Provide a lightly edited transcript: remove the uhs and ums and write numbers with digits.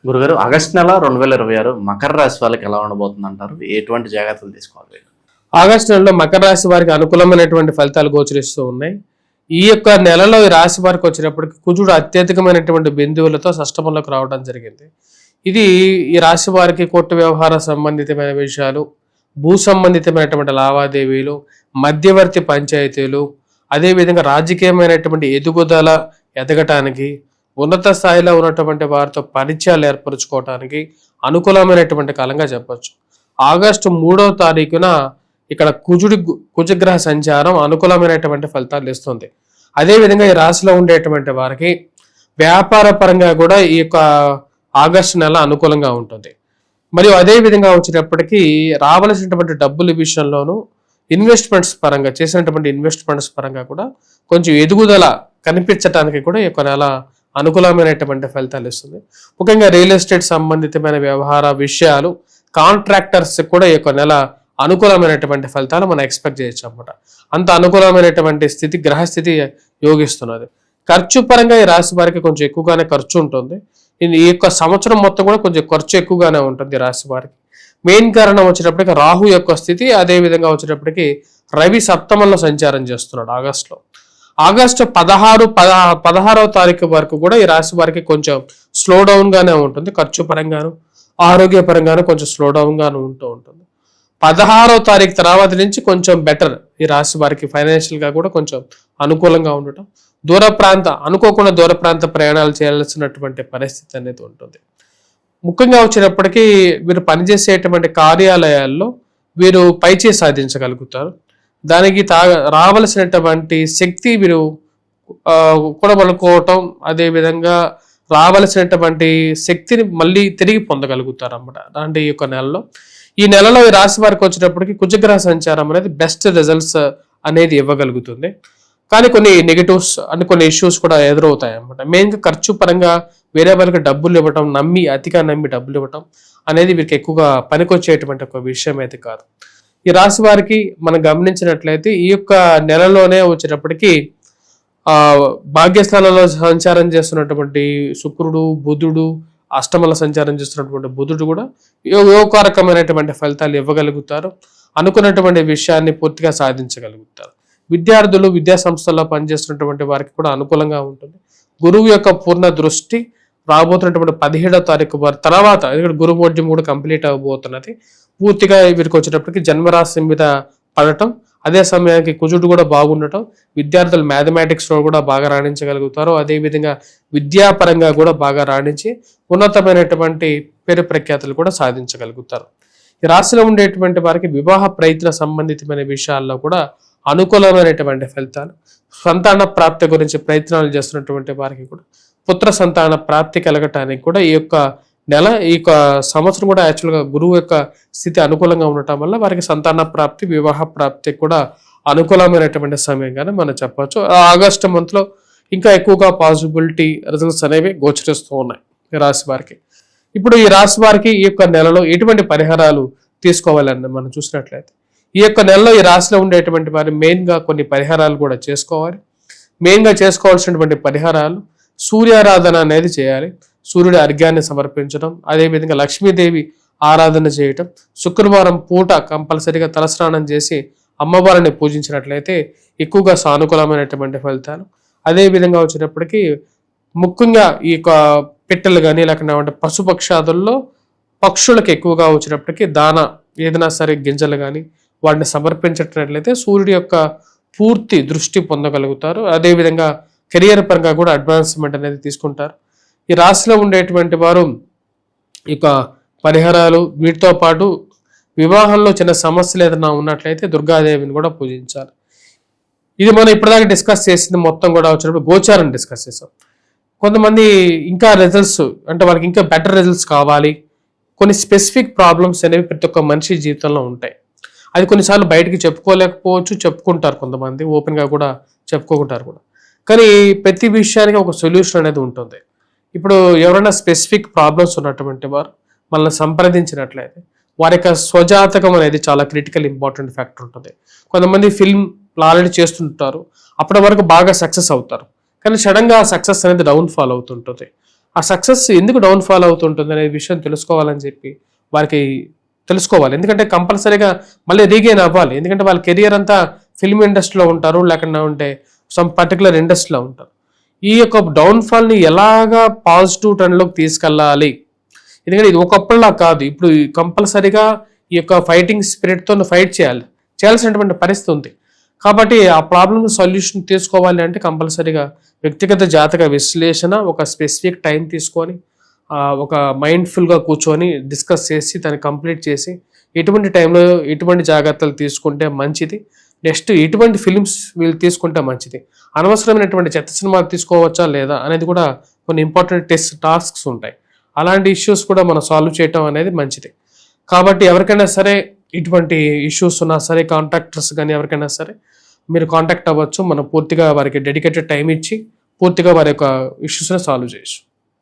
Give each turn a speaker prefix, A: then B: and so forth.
A: గురుగారు ఆగస్టు నెల 2026 మకర రాశి వాళ్ళకి ఎలా ఉండబోతుంది అంటారు? ఎటువంటి జాగ్రత్తలు తీసుకోవాలి వీళ్ళు?
B: ఆగస్టు నెలలో మకర రాశి వారికి అనుకూలమైనటువంటి ఫలితాలు గోచరిస్తూ ఉన్నాయి. ఈ యొక్క నెలలో ఈ రాశి వారికి వచ్చినప్పటికీ కుజుడు అత్యధికమైనటువంటి బిందువులతో షష్టమంలోకి రావడం జరిగింది. ఇది ఈ రాశి వారికి కోర్టు వ్యవహార సంబంధితమైన విషయాలు, భూ సంబంధితమైనటువంటి లావాదేవీలు, మధ్యవర్తి పంచాయతీలు, అదేవిధంగా రాజకీయమైనటువంటి ఎదుగుదల ఎదగటానికి, ఉన్నత స్థాయిలో ఉన్నటువంటి వారితో పరిచయాలు ఏర్పరచుకోవటానికి అనుకూలమైనటువంటి కాలంగా చెప్పొచ్చు. ఆగస్టు 3వ తారీఖున ఇక్కడ కుజగ్రహ సంచారం అనుకూలమైనటువంటి ఫలితాలు ఇస్తుంది. అదేవిధంగా ఈ రాశిలో ఉండేటువంటి వారికి వ్యాపార పరంగా కూడా ఈ యొక్క ఆగస్టు నెల అనుకూలంగా ఉంటుంది. మరియు అదే విధంగా వచ్చేటప్పటికీ రావలసినటువంటి డబ్బుల విషయంలోనూ ఇన్వెస్ట్మెంట్స్ పరంగా చేసినటువంటి ఇన్వెస్ట్మెంట్స్ పరంగా కూడా కొంచెం ఎదుగుదల కనిపించడానికి కూడా ఈ యొక్క నెల అనుకూలమైనటువంటి ఫలితాలు ఇస్తుంది. ముఖ్యంగా రియల్ ఎస్టేట్ సంబంధితమైన వ్యవహార విషయాలు, కాంట్రాక్టర్స్ కూడా ఈ యొక్క నెల అనుకూలమైనటువంటి ఫలితాలు మనం ఎక్స్పెక్ట్ చేయొచ్చు అన్నమాట. అంత అనుకూలమైనటువంటి స్థితి గ్రహస్థితి యోగిస్తున్నది. ఖర్చు పరంగా ఈ రాశి వారికి కొంచెం ఎక్కువగానే ఖర్చు ఉంటుంది. ఈ యొక్క సంవత్సరం మొత్తం కూడా కొంచెం ఖర్చు ఎక్కువగానే ఉంటుంది రాశి వారికి. మెయిన్ కారణం వచ్చేటప్పటికి రాహు యొక్క స్థితి, అదే విధంగా వచ్చేటప్పటికి రవి సప్తమంలో సంచారం చేస్తున్నాడు ఆగస్టులో. ఆగస్టు 16వ తారీఖు వరకు కూడా ఈ రాశి వారికి కొంచెం స్లో డౌన్ గానే ఉంటుంది. ఖర్చు పరంగాను ఆరోగ్య పరంగాను కొంచెం స్లో డౌన్ గాను ఉంటూ ఉంటుంది. 16వ తారీఖు తర్వాత నుంచి కొంచెం బెటర్ ఈ రాశి వారికి ఫైనాన్షియల్ గా కూడా కొంచెం అనుకూలంగా ఉండటం, అనుకోకుండా దూర ప్రాంత ప్రయాణాలు చేయాల్సినటువంటి పరిస్థితి అనేది ఉంటుంది. ముఖ్యంగా వచ్చినప్పటికీ వీరు పనిచేసేటువంటి కార్యాలయాల్లో వీరు పైచేయి సాధించగలుగుతారు. దానికి రావలసినటువంటి శక్తి వీరు కూడబలుకోవటం, అదేవిధంగా రావలసినటువంటి శక్తిని మళ్ళీ తిరిగి పొందగలుగుతారు అన్నమాట. అంటే ఈ యొక్క నెలలో ఈ రాశి వారికి వచ్చేటప్పటికి కుజగ్రహ సంచారం అనేది బెస్ట్ రిజల్ట్స్ అనేది ఇవ్వగలుగుతుంది. కానీ కొన్ని నెగిటివ్స్ కొన్ని ఇష్యూస్ కూడా ఎదురవుతాయి అన్నమాట. మెయిన్గా ఖర్చు పరంగా వేరే వాళ్ళకి డబ్బులు ఇవ్వటం, అతిగా నమ్మి డబ్బులు ఇవ్వటం అనేది వీరికి ఎక్కువగా పనికొచ్చేటువంటి ఒక విషయం అయితే కాదు. ఈ రాశి వారికి మనం గమనించినట్లయితే ఈ యొక్క నెలలోనే వచ్చేటప్పటికి భాగ్యస్థానంలో సంచారం చేస్తున్నటువంటి శుక్రుడు, బుధుడు, అష్టమల సంచారం చేస్తున్నటువంటి బుధుడు కూడా యోగకారకమైనటువంటి ఫలితాలు ఇవ్వగలుగుతారు. అనుకున్నటువంటి విషయాన్ని పూర్తిగా సాధించగలుగుతారు. విద్యార్థులు విద్యా సంస్థల్లో పనిచేస్తున్నటువంటి వారికి కూడా అనుకూలంగా ఉంటుంది. గురువు యొక్క పూర్ణ దృష్టి రాబోతున్నటువంటి 17వ తారీఖు వారి తర్వాత, ఎందుకంటే గురు మోడ్యం కూడా కంప్లీట్ అవబోతున్నది, పూర్తిగా వీరికి వచ్చేటప్పటికి జన్మరాశి మీద పడటం, అదే సమయానికి కుజుడు కూడా బాగుండటం, విద్యార్థులు మ్యాథమెటిక్స్లో కూడా బాగా రాణించగలుగుతారు. అదేవిధంగా విద్యాపరంగా కూడా బాగా రాణించి ఉన్నతమైనటువంటి పేరు ప్రఖ్యాతులు కూడా సాధించగలుగుతారు. ఈ రాశిలో ఉండేటువంటి వారికి వివాహ ప్రయత్న సంబంధితమైన విషయాల్లో కూడా అనుకూలమైనటువంటి ఫలితాలు, సంతాన ప్రాప్తి గురించి ప్రయత్నాలు చేస్తున్నటువంటి వారికి కూడా పుత్ర సంతాన ప్రాప్తి కలగటానికి కూడా ఈ యొక్క నెల, ఈ యొక్క సంవత్సరం కూడా యాక్చువల్గా గురువు యొక్క స్థితి అనుకూలంగా ఉండటం వల్ల వారికి సంతాన ప్రాప్తి, వివాహ ప్రాప్తి కూడా అనుకూలమైనటువంటి సమయంగానే మనం చెప్పవచ్చు. ఆగస్టు మంత్లో ఇంకా ఎక్కువగా పాసిబిలిటీ రిజల్ట్స్ అనేవి గోచరిస్తూ ఉన్నాయి ఈ రాశి వారికి. ఇప్పుడు ఈ రాశి వారికి ఈ యొక్క నెలలో ఎటువంటి పరిహారాలు తీసుకోవాలని మనం చూసినట్లయితే, ఈ యొక్క నెలలో ఈ రాశిలో ఉండేటువంటి వారు మెయిన్గా కొన్ని పరిహారాలు కూడా చేసుకోవాలి. మెయిన్గా చేసుకోవాల్సినటువంటి పరిహారాలు, సూర్యారాధన అనేది చేయాలి. సూర్యుడి అర్ఘ్యాన్ని సమర్పించడం, అదేవిధంగా లక్ష్మీదేవి ఆరాధన చేయటం, శుక్రవారం పూట కంపల్సరీగా తలస్నానం చేసి అమ్మవారిని పూజించినట్లయితే ఎక్కువగా సానుకూలమైనటువంటి ఫలితాలు. అదేవిధంగా వచ్చేటప్పటికి ముఖ్యంగా ఈ యొక్క పిట్టలు కానీ లేకపోతే పశుపక్షాదుల్లో పక్షులకు ఎక్కువగా వచ్చినప్పటికీ దాన ఏదైనా సరే గింజలు కానీ వాటిని సమర్పించినట్లయితే సూర్యుడి యొక్క పూర్తి దృష్టి పొందగలుగుతారు. అదేవిధంగా కెరియర్ పరంగా కూడా అడ్వాన్స్మెంట్ అనేది తీసుకుంటారు. ఈ రాశిలో ఉండేటువంటి వారు ఇక పరిహారాలు, వీటితో పాటు వివాహంలో చిన్న సమస్యలు ఏదైనా ఉన్నట్లయితే దుర్గాదేవిని కూడా పూజించాలి. ఇది మనం ఇప్పటిదాకా డిస్కస్ చేసింది మొత్తం కూడా వచ్చినప్పుడు గోచారం డిస్కస్ చేసాం. కొంతమంది ఇంకా రిజల్ట్స్ అంటే వాళ్ళకి ఇంకా బెటర్ రిజల్ట్స్ కావాలి, కొన్ని స్పెసిఫిక్ ప్రాబ్లమ్స్ అనేవి ప్రతి ఒక్క మనిషి జీవితంలో ఉంటాయి. అది కొన్నిసార్లు బయటికి చెప్పుకోలేకపోవచ్చు, చెప్పుకుంటారు కొంతమంది, ఓపెన్గా కూడా చెప్పుకుంటారు కూడా. కానీ ప్రతి విషయానికి ఒక సొల్యూషన్ అనేది ఉంటుంది. ఇప్పుడు ఎవరైనా స్పెసిఫిక్ ప్రాబ్లమ్స్ ఉన్నటువంటి వారు మనల్ని సంప్రదించినట్లయితే వారి యొక్క స్వజాతకం అనేది చాలా క్రిటికల్ ఇంపార్టెంట్ ఫ్యాక్టర్ ఉంటుంది. కొంతమంది ఫిల్మ్ ఆల్రెడీ చేస్తుంటారు, అప్పటి వరకు బాగా సక్సెస్ అవుతారు, కానీ సడన్గా సక్సెస్ అనేది డౌన్ ఫాల్ అవుతుంటుంది. ఆ సక్సెస్ ఎందుకు డౌన్ఫాల్ అవుతుంటుంది అనే విషయం తెలుసుకోవాలని చెప్పి వారికి తెలుసుకోవాలి. ఎందుకంటే కంపల్సరీగా మళ్ళీ రీగెయిన్ అవ్వాలి. ఎందుకంటే వాళ్ళ కెరియర్ అంతా ఫిల్మ్ ఇండస్ట్రీలో ఉంటారు, లేకుండా ఉంటే సమ్ పర్టికులర్ ఇండస్ట్రీలో ఉంటారు. ఈ యొక్క డౌన్ఫాల్ని ఎలాగా పాజిటివ్ టర్న్లోకి తీసుకెళ్ళాలి, ఎందుకంటే ఇది ఒకప్పుడులా కాదు, ఇప్పుడు కంపల్సరీగా ఈ యొక్క ఫైటింగ్ స్పిరిట్తో ఫైట్ చేయాల్సినటువంటి పరిస్థితి ఉంది. కాబట్టి ఆ ప్రాబ్లమ్ సొల్యూషన్ తీసుకోవాలి అంటే కంపల్సరీగా వ్యక్తిగత జాతక విశ్లేషణ, ఒక స్పెసిఫిక్ టైం తీసుకొని ఒక మైండ్ఫుల్గా కూర్చొని డిస్కస్ చేసి దాన్ని కంప్లీట్ చేసి ఎటువంటి టైంలో ఎటువంటి జాగ్రత్తలు తీసుకుంటే మంచిది, నెక్స్ట్ ఎటువంటి ఫిలిమ్స్ వీళ్ళు తీసుకుంటే మంచిది, అనవసరమైనటువంటి చెత్త సినిమాలు తీసుకోవచ్చా లేదా అనేది కూడా కొన్ని ఇంపార్టెంట్ టాస్క్స్ ఉంటాయి. అలాంటి ఇష్యూస్ కూడా మనం సాల్వ్ చేయటం అనేది మంచిది. కాబట్టి ఎవరికైనా సరే ఇటువంటి ఇష్యూస్ ఉన్నా సరే, కాంట్రాక్టర్స్ కానీ ఎవరికైనా సరే మీరు కాంటాక్ట్ అవ్వచ్చు. మనం పూర్తిగా వారికి డెడికేటెడ్ టైం ఇచ్చి పూర్తిగా వారి యొక్క ఇష్యూస్ని సాల్వ్ చేయొచ్చు.